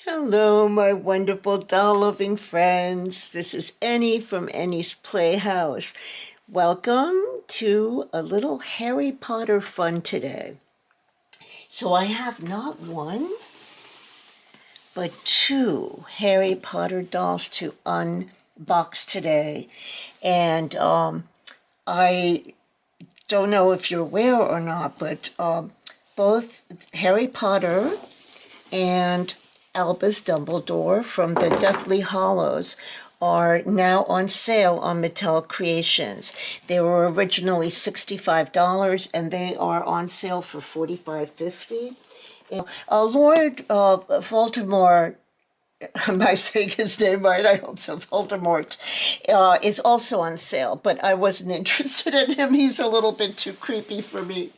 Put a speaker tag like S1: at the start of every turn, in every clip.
S1: Hello, my wonderful doll-loving friends. This is Annie from Annie's Playhouse. Welcome to a little Harry Potter fun today. So I have not one, but two Harry Potter dolls to unbox today. And I don't know if you're aware or not, but both Harry Potter and Albus Dumbledore from the Deathly Hallows are now on sale on Mattel Creations. They were originally $65 and they are on sale for $45.50. Lord Voldemort, am I saying his name right? I hope so. Voldemort is also on sale, but I wasn't interested in him. He's a little bit too creepy for me.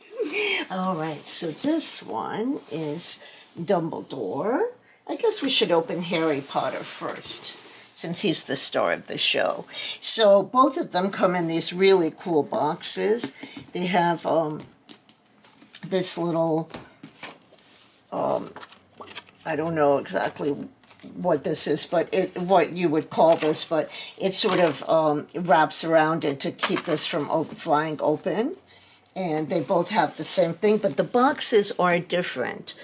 S1: All right, so this one is Dumbledore. I guess we should open Harry Potter first, since he's the star of the show. So both of them come in these really cool boxes. They have this little, I don't know exactly what this is, but what you would call this, but it sort of wraps around it to keep this from flying open. And they both have the same thing, but the boxes are different.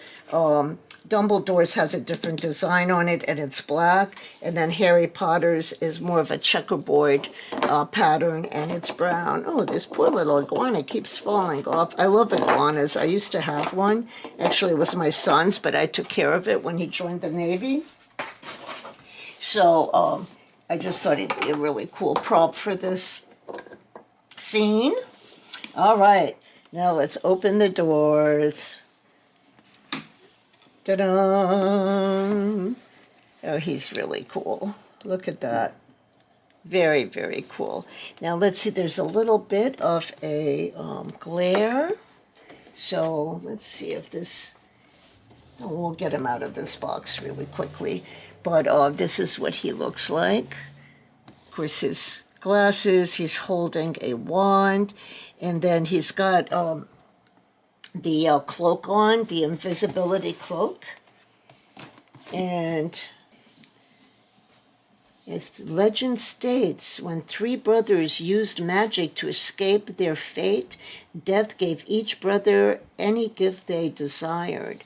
S1: Dumbledore's has a different design on it, and it's black. And then Harry Potter's is more of a checkerboard pattern, and it's brown. Oh, this poor little iguana keeps falling off. I love iguanas. I used to have one. Actually, it was my son's, but I took care of it when he joined the Navy. So I just thought it'd be a really cool prop for this scene. All right, now let's open the doors. Ta-da! Oh, he's really cool. Look at that. Very, very cool. Now let's see, there's a little bit of a glare. So let's see if this, we'll get him out of this box really quickly. But this is what he looks like. Of course, his glasses, he's holding a wand. And then he's got the cloak on, the invisibility cloak. And as legend states, when three brothers used magic to escape their fate, death gave each brother any gift they desired.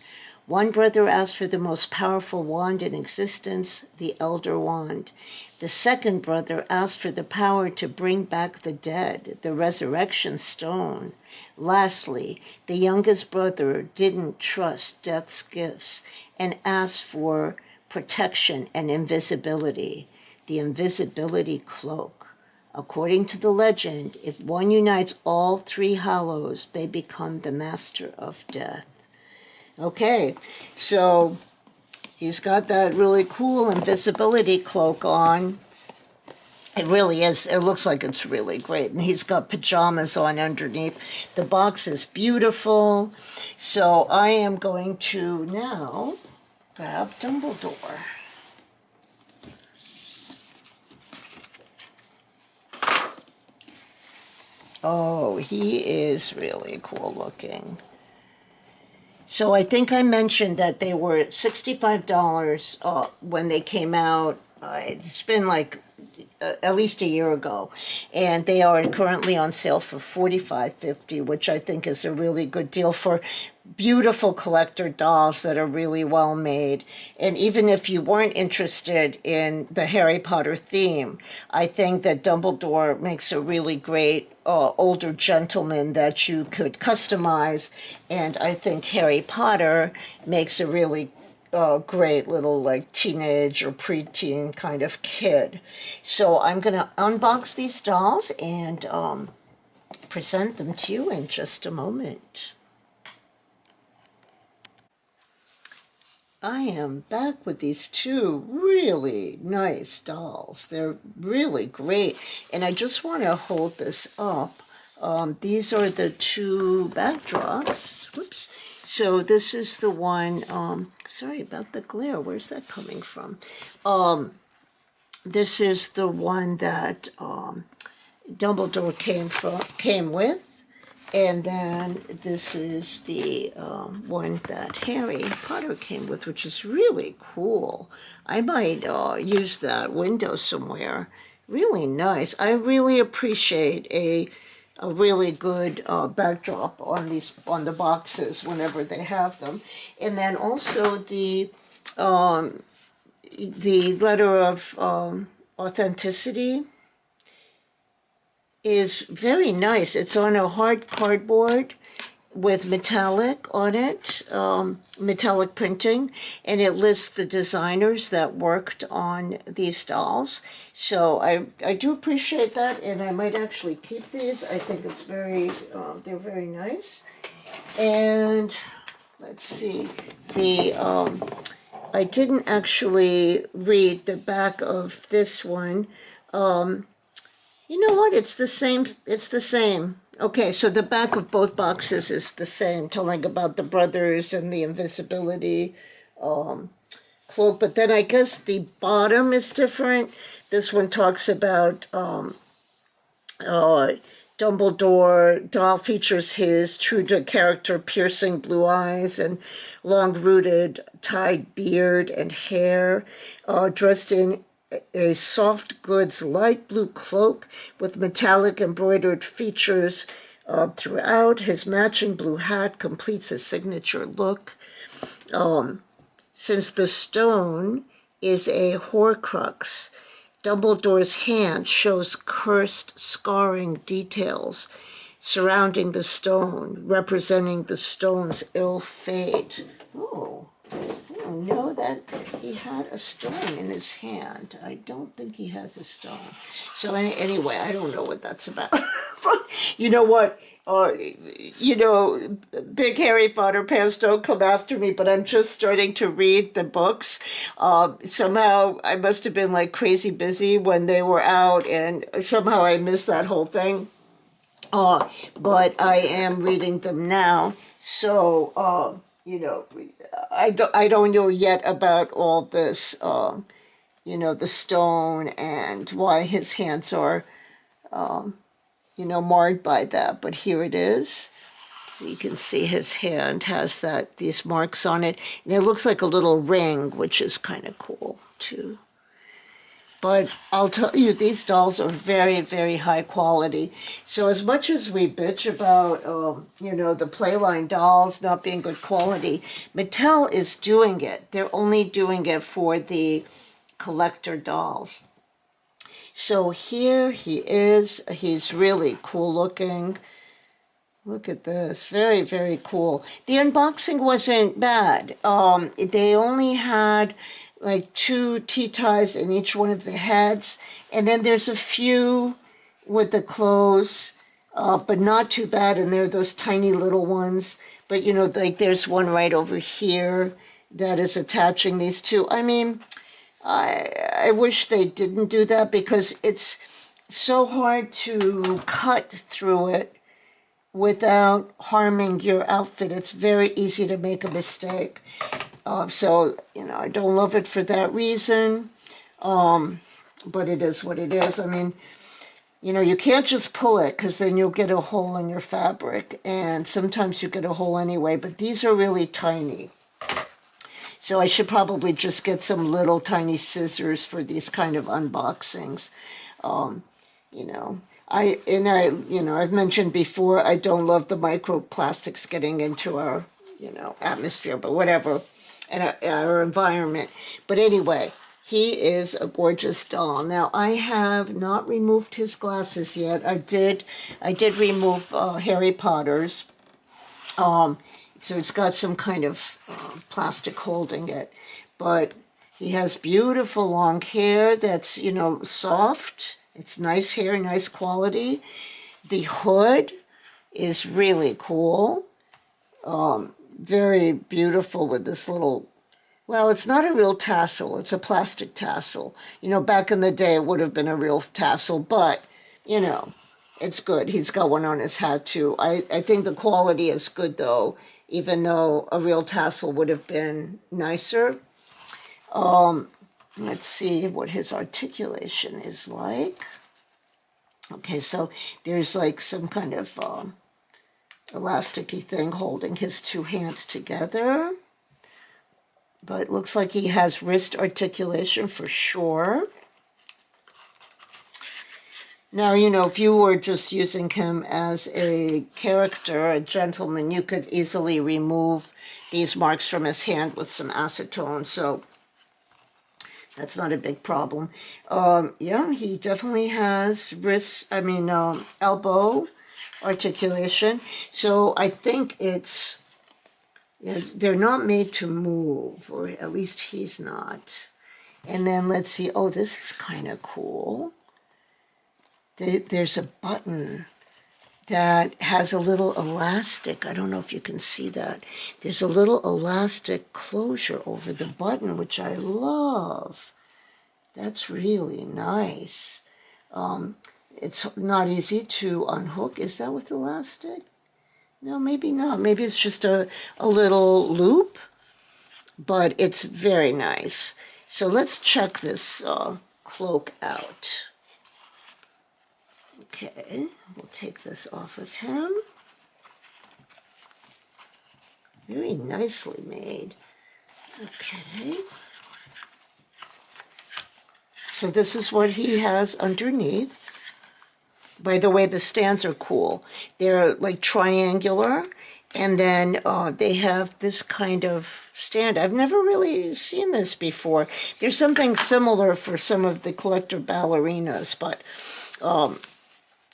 S1: One brother asked for the most powerful wand in existence, the Elder Wand. The second brother asked for the power to bring back the dead, the Resurrection Stone. Lastly, the youngest brother didn't trust death's gifts and asked for protection and invisibility, the invisibility cloak. According to the legend, if one unites all three Hallows, they become the master of death. Okay, so he's got that really cool invisibility cloak on. It really is. It looks like it's really great. And he's got pajamas on underneath. The box is beautiful. So I am going to now grab Dumbledore. Oh, he is really cool looking. So I think I mentioned that they were $65 when they came out. It's been like at least a year ago. And they are currently on sale for $45.50, which I think is a really good deal for beautiful collector dolls that are really well made. And even if you weren't interested in the Harry Potter theme, I think that Dumbledore makes a really great older gentleman that you could customize. And I think Harry Potter makes a really great little like teenage or preteen kind of kid. So I'm going to unbox these dolls and present them to you in just a moment. I am back with these two really nice dolls. They're really great. And I just want to hold this up. These are the two backdrops. Whoops. So this is the one, sorry about the glare. Where's that coming from? This is the one that Dumbledore came with. And then this is the one that Harry Potter came with, which is really cool. I might use that window somewhere. Really nice. I really appreciate a really good backdrop on the boxes whenever they have them. And then also the letter of authenticity is very nice. It's on a hard cardboard with metallic on it, metallic printing, and it lists the designers that worked on these dolls. So I do appreciate that, and I might actually keep these. I think it's very, they're very nice. And let's see, I didn't actually read the back of this one. You know what? It's the same. It's the same. Okay, so the back of both boxes is the same, telling about the brothers and the invisibility cloak. But then I guess the bottom is different. This one talks about Dumbledore. Doll features his true to character piercing blue eyes and long-rooted tied beard and hair, dressed in a soft goods light blue cloak with metallic embroidered features throughout. His matching blue hat completes his signature look. Since the stone is a Horcrux, Dumbledore's hand shows cursed, scarring details surrounding the stone, representing the stone's ill fate. Oh. I know that he had a stone in his hand. I don't think he has a stone. So anyway, I don't know what that's about. You know what? Big Harry Potter fans, don't come after me, but I'm just starting to read the books. Somehow I must have been like crazy busy when they were out, and somehow I missed that whole thing. But I am reading them now. So, I don't know yet about all this, the stone and why his hands are, marred by that. But here it is. So you can see his hand has these marks on it. And it looks like a little ring, which is kind of cool, too. But I'll tell you, these dolls are very, very high quality. So as much as we bitch about, the Playline dolls not being good quality, Mattel is doing it. They're only doing it for the collector dolls. So here he is. He's really cool looking. Look at this. Very, very cool. The unboxing wasn't bad. They only had like 2 ties in each one of the heads. And then there's a few with the clothes, but not too bad. And they're those tiny little ones. But, like there's one right over here that is attaching these two. I mean, I wish they didn't do that because it's so hard to cut through it without harming your outfit. It's very easy to make a mistake. So, I don't love it for that reason, but it is what it is. I mean, you can't just pull it because then you'll get a hole in your fabric, and sometimes you get a hole anyway, but these are really tiny. So I should probably just get some little tiny scissors for these kind of unboxings. I've mentioned before, I don't love the microplastics getting into our, atmosphere, but whatever. And our environment. But anyway, he is a gorgeous doll. Now, I have not removed his glasses yet. I did remove Harry Potter's. So it's got some kind of plastic holding it. But he has beautiful long hair that's, soft. It's nice hair, nice quality. The hood is really cool. Very beautiful with this little, well, it's not a real tassel. It's a plastic tassel. Back in the day, it would have been a real tassel, but, it's good. He's got one on his hat, too. I think the quality is good, though, even though a real tassel would have been nicer. Let's see what his articulation is like. Okay, so there's like some kind of elasticy thing holding his two hands together. But it looks like he has wrist articulation for sure. Now, you know, if you were just using him as a character, a gentleman, you could easily remove these marks from his hand with some acetone, so that's not a big problem. Yeah, he definitely has elbow articulation. So I think it's, you know, they're not made to move, or at least he's not. And then let's see, oh, this is kind of cool. There's a button that has a little elastic. I don't know if you can see that. There's a little elastic closure over the button, which I love. That's really nice. It's not easy to unhook. Is that with elastic? No, maybe not. Maybe it's just a little loop, but it's very nice. So let's check this cloak out. Okay, we'll take this off of him. Very nicely made. Okay. So this is what he has underneath. By the way, the stands are cool. They're like triangular, and then they have this kind of stand. I've never really seen this before. There's something similar for some of the collector ballerinas, but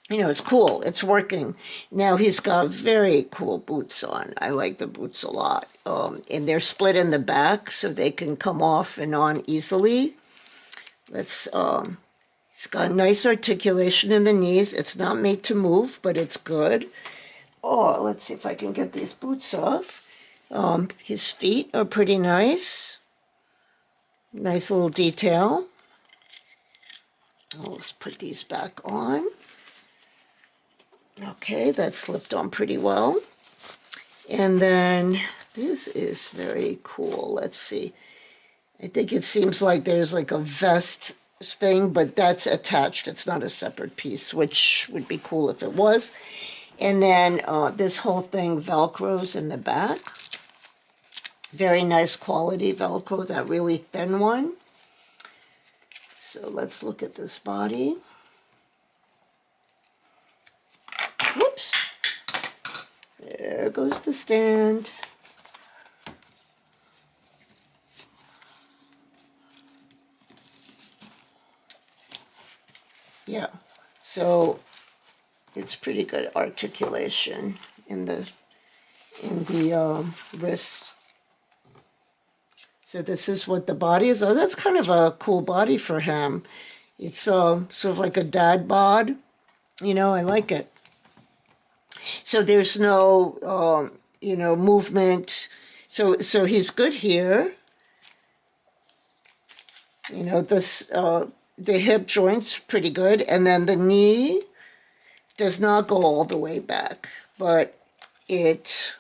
S1: you know, it's cool. It's working. Now he's got very cool boots on. I like the boots a lot. And they're split in the back so they can come off and on easily. He's got nice articulation in the knees. It's not made to move, but it's good. Oh, let's see if I can get these boots off. His feet are pretty nice. Nice little detail. Let's put these back on. Okay, that slipped on pretty well. And then this is very cool. Let's see. I think it seems like there's like a vest thing, but that's attached. It's not a separate piece, which would be cool if it was. And then this whole thing Velcros in the back. Very nice quality Velcro, that really thin one. So let's look at this body. Whoops. There goes the stand. Yeah, so it's pretty good articulation in the wrist. So this is what the body is. Oh, that's kind of a cool body for him. It's sort of like a dad bod. You know, I like it. So there's no, you know, movement. So he's good here. You know, this, the hip joint's pretty good. And then the knee does not go all the way back, but it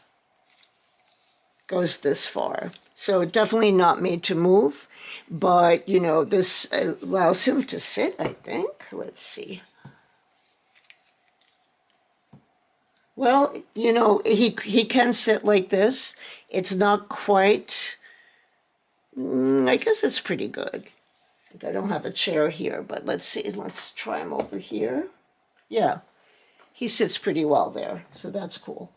S1: goes this far. So definitely not made to move, but, you know, this allows him to sit, I think. Let's see. Well, you know, he can sit like this. It's not quite, I guess it's pretty good. I don't have a chair here, but let's see. Let's try him over here. Yeah, he sits pretty well there, so that's cool.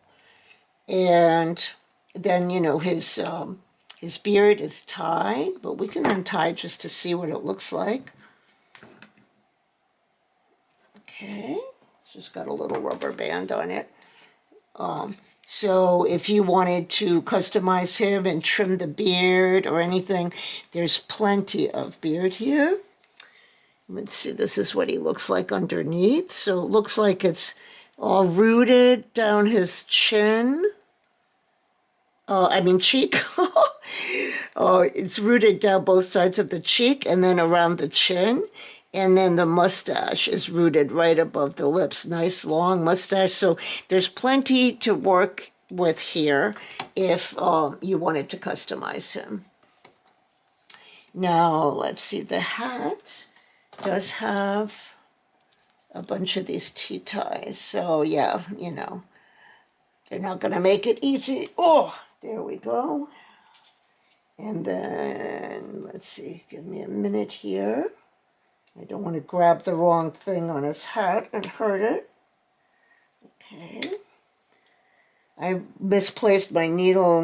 S1: And then, you know, his beard is tied, but we can untie just to see what it looks like. Okay, it's just got a little rubber band on it. So if you wanted to customize him and trim the beard or anything, there's plenty of beard here. Let's see, this is what he looks like underneath. So it looks like it's all rooted down his chin. Cheek. It's rooted down both sides of the cheek and then around the chin. And then the mustache is rooted right above the lips. Nice long mustache. So there's plenty to work with here if you wanted to customize him. Now, let's see. The hat does have a bunch of these tea ties. So, yeah, you know, They're not going to make it easy. Oh, there we go. And then, let's see, give me a minute here. I don't want to grab the wrong thing on his hat and hurt it. Okay. I misplaced my needle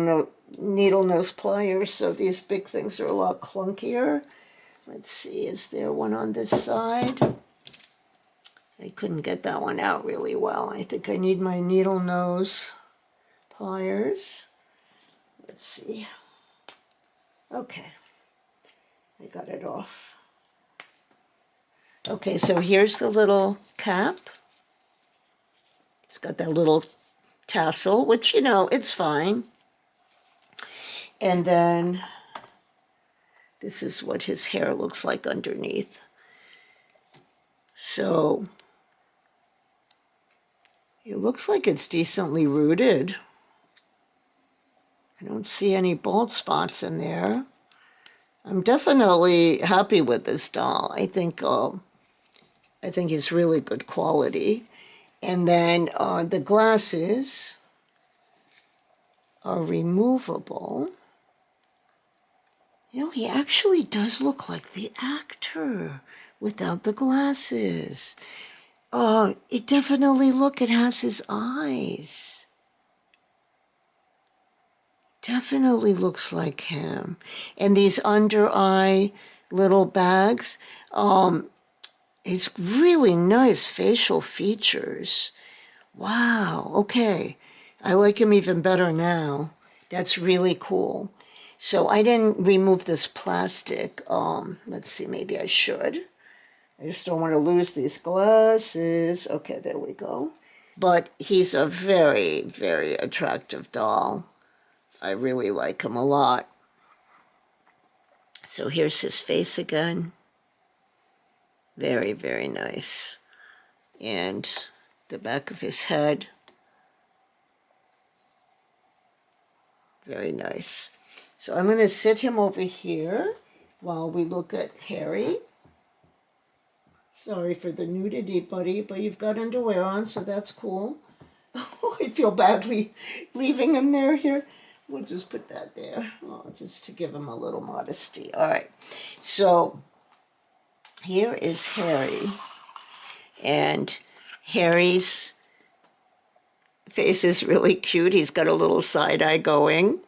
S1: nose pliers, so these big things are a lot clunkier. Let's see, is there one on this side? I couldn't get that one out really well. I think I need my needle nose pliers. Let's see. Okay, I got it off. Okay, so here's the little cap. It's got that little tassel, which, you know, it's fine. And then this is what his hair looks like underneath. So it looks like it's decently rooted. I don't see any bald spots in there. I'm definitely happy with this doll. I think he's really good quality. And then the glasses are removable. You know, he actually does look like the actor without the glasses. It definitely, look, it has his eyes. Definitely looks like him. And these under eye little bags, it's really nice facial features. Wow, okay. I like him even better now. That's really cool. So I didn't remove this plastic. Let's see, maybe I should. I just don't want to lose these glasses. Okay, there we go. But he's a very, very attractive doll. I really like him a lot. So here's his face again. Very, very nice. And the back of his head. Very nice. So I'm going to sit him over here while we look at Harry. Sorry for the nudity, buddy, but you've got underwear on, so that's cool. I feel badly leaving him here. We'll just put that there, just to give him a little modesty. All right, so here is Harry. And Harry's face is really cute. He's got a little side eye going.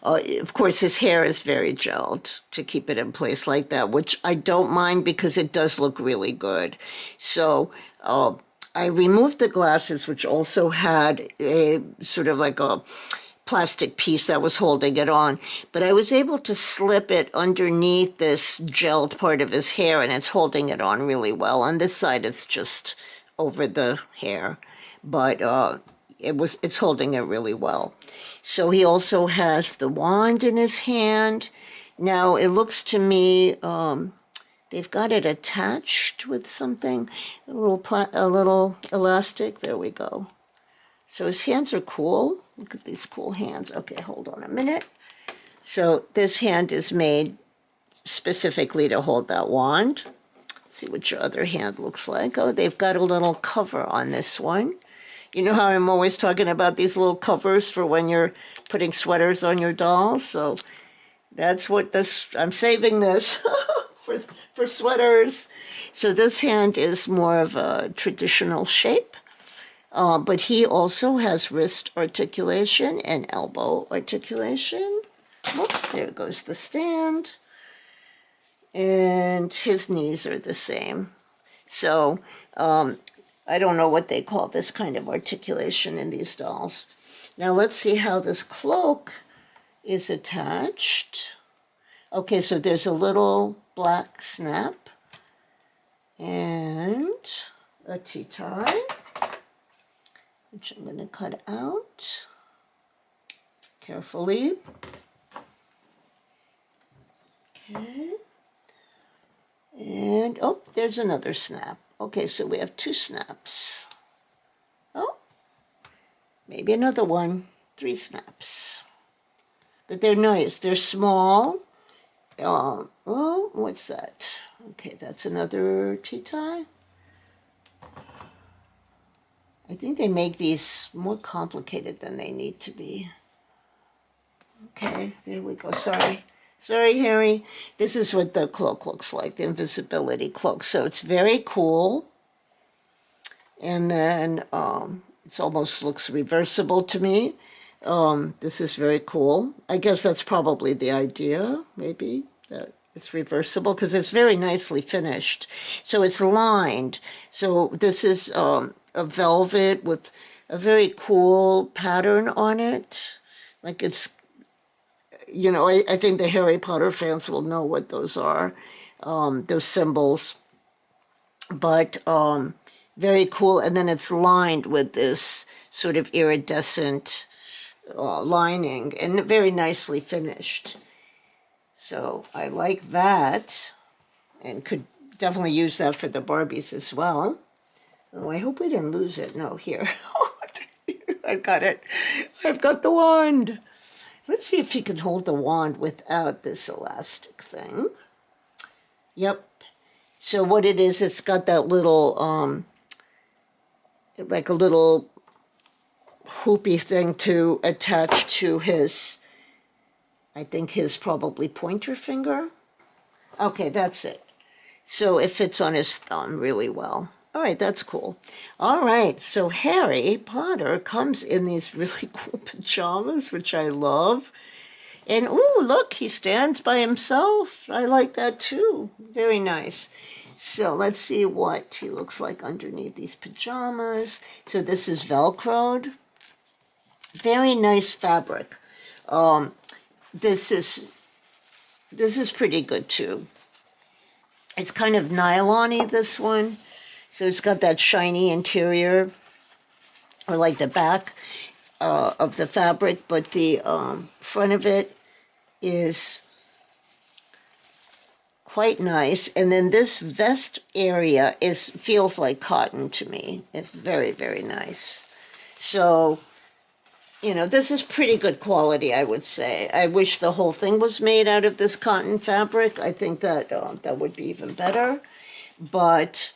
S1: Of course, his hair is very gelled to keep it in place like that, which I don't mind because it does look really good. So I removed the glasses, which also had a sort of like a plastic piece that was holding it on. But I was able to slip it underneath this gelled part of his hair, and it's holding it on really well. On this side, it's just over the hair. But it's holding it really well. So he also has the wand in his hand. Now it looks to me they've got it attached with something, a little elastic. There we go. So his hands are cool. Look at these cool hands. Okay, hold on a minute. So this hand is made specifically to hold that wand. Let's see what your other hand looks like. Oh, they've got a little cover on this one. You know how I'm always talking about these little covers for when you're putting sweaters on your dolls? So that's what I'm saving this for sweaters. So this hand is more of a traditional shape, but he also has wrist articulation and elbow articulation. Whoops, there goes the stand. And his knees are the same. So, I don't know what they call this kind of articulation in these dolls. Now let's see how this cloak is attached. Okay, so there's a little black snap and a T-tie, which I'm going to cut out carefully. Okay. And, oh, there's another snap. Okay, so we have 2 snaps. Oh, maybe another one. 3 snaps. But they're nice. They're small. Oh, what's that? Okay, that's another T-tie. I think they make these more complicated than they need to be. Okay, there we go. Sorry. Sorry, Harry. This is what the cloak looks like, the invisibility cloak. So it's very cool. And then it almost looks reversible to me. This is very cool. I guess that's probably the idea, maybe, that it's reversible, because it's very nicely finished. So it's lined. So this is a velvet with a very cool pattern on it. Like it's, you know, I think the Harry Potter fans will know what those are, those symbols. But very cool. And then it's lined with this sort of iridescent lining and very nicely finished. So I like that and could definitely use that for the Barbies as well. Oh, I hope we didn't lose it. No, here. I've got it. I've got the wand. Let's see if you can hold the wand without this elastic thing. Yep. So what it is, it's got that little, like a little hoopy thing to attach to his, I think his probably pointer finger. Okay, that's it. So it fits on his thumb really well. All right, that's cool. All right, so Harry Potter comes in these really cool pajamas, which I love. And, ooh, look, he stands by himself. I like that, too. Very nice. So let's see what he looks like underneath these pajamas. So this is Velcroed. Very nice fabric. This is pretty good, too. It's kind of nylon-y, this one. So it's got that shiny interior, or like the back of the fabric, but the front of it is quite nice. And then this vest area feels like cotton to me. It's very, very nice. So, you know, this is pretty good quality, I would say. I wish the whole thing was made out of this cotton fabric. I think that that would be even better. But,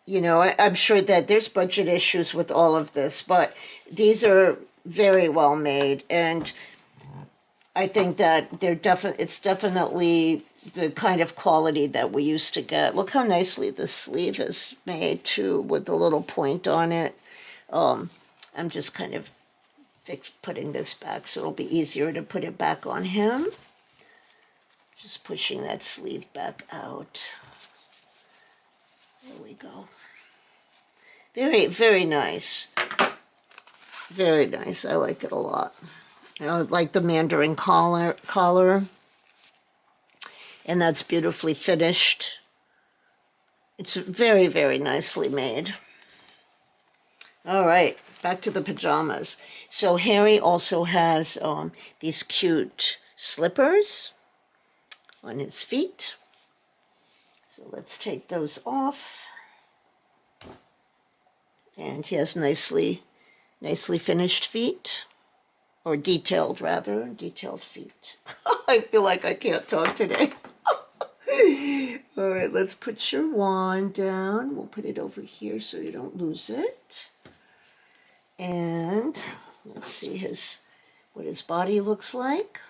S1: you know, I'm sure that there's budget issues with all of this, but these are very well made, and I think that it's definitely the kind of quality that we used to get. Look how nicely this sleeve is made, too, with the little point on it. I'm just kind of putting this back so it'll be easier to put it back on him. Just pushing that sleeve back out. There we go. Very, very nice. Very nice. I like it a lot. I like the Mandarin collar. And that's beautifully finished. It's very, very nicely made. All right, back to the pajamas. So Harry also has these cute slippers on his feet. So let's take those off. And he has nicely finished feet. Or detailed, rather. Detailed feet. I feel like I can't talk today. All right, let's put your wand down. We'll put it over here so you don't lose it. And let's see what his body looks like.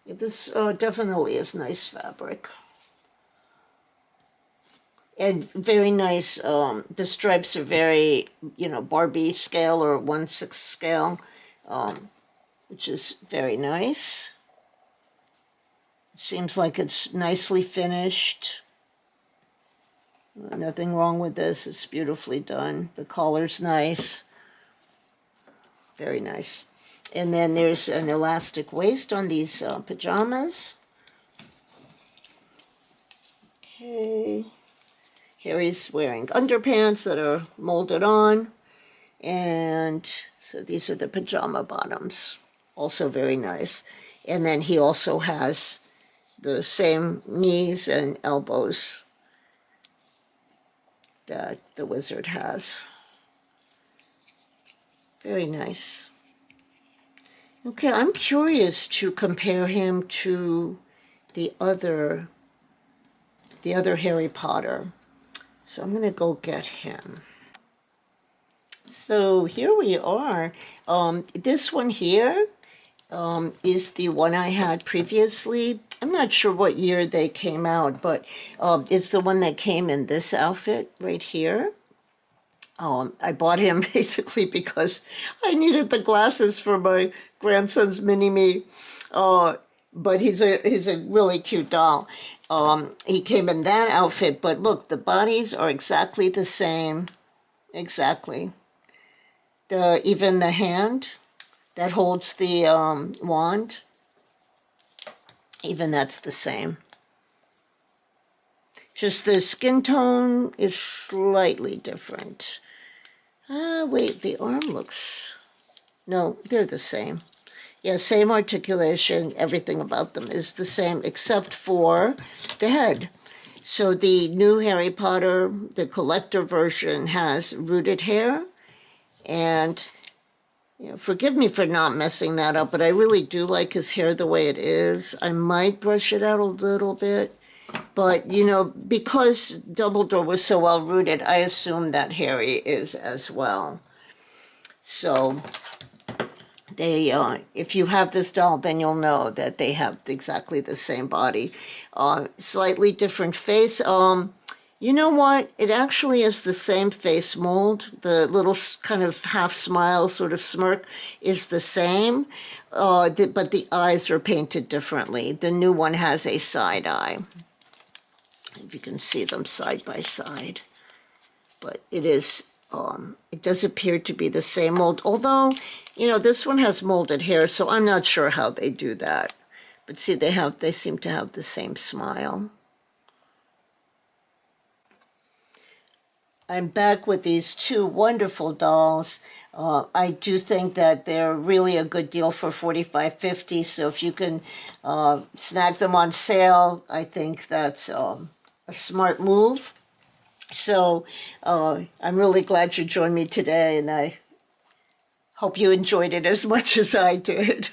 S1: This definitely is nice fabric. And very nice, the stripes are very, you know, Barbie scale or 1/6 scale, which is very nice. It seems like it's nicely finished. Nothing wrong with this. It's beautifully done. The collar's nice. Very nice. And then there's an elastic waist on these pajamas. Okay. Harry's wearing underpants that are molded on. And so these are the pajama bottoms. Also very nice. And then he also has the same knees and elbows that the wizard has. Very nice. Okay, I'm curious to compare him to the other Harry Potter. So I'm gonna go get him. So here we are. This one here is the one I had previously. I'm not sure what year they came out, but it's the one that came in this outfit right here. I bought him basically because I needed the glasses for my grandson's mini-me. But he's a really cute doll. He came in that outfit, but look, the bodies are exactly the same. Exactly. Even the hand that holds the wand, even that's the same. Just the skin tone is slightly different. Wait, the arm looks... No, they're the same. Yeah, same articulation, everything about them is the same except for the head. So the new Harry Potter, the collector version, has rooted hair. And forgive me for not messing that up, but I really do like his hair the way it is. I might brush it out a little bit. But, because Dumbledore was so well rooted, I assume that Harry is as well. So if you have this doll, then you'll know that they have exactly the same body. Slightly different face. You know what? It actually is the same face mold. The little kind of half smile, sort of smirk is the same, but the eyes are painted differently. The new one has a side eye. If you can see them side by side. But it does appear to be the same mold. Although, this one has molded hair, so I'm not sure how they do that. But see, they seem to have the same smile. I'm back with these two wonderful dolls. I do think that they're really a good deal for $45.50. So if you can snag them on sale, I think that's a smart move. So I'm really glad you joined me today, and I hope you enjoyed it as much as I did.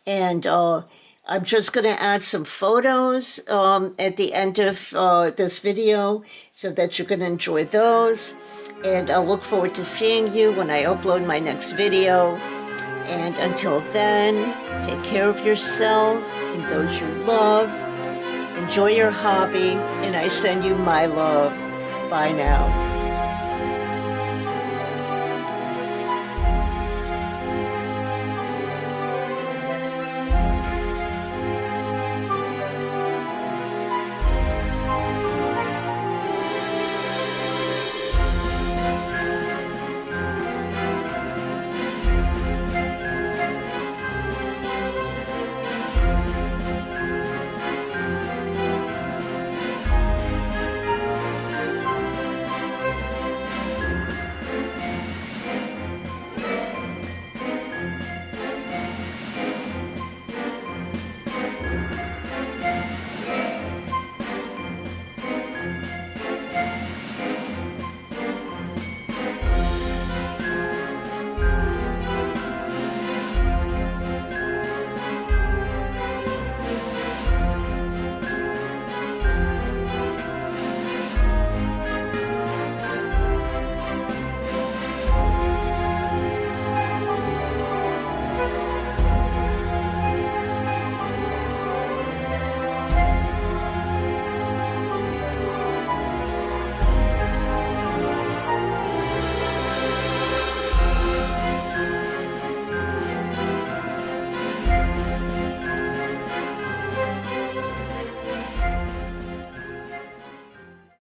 S1: And I'm just going to add some photos at the end of this video so that you can enjoy those. And I'll look forward to seeing you when I upload my next video. And until then, take care of yourself and those you love. Enjoy your hobby, and I send you my love. Bye now.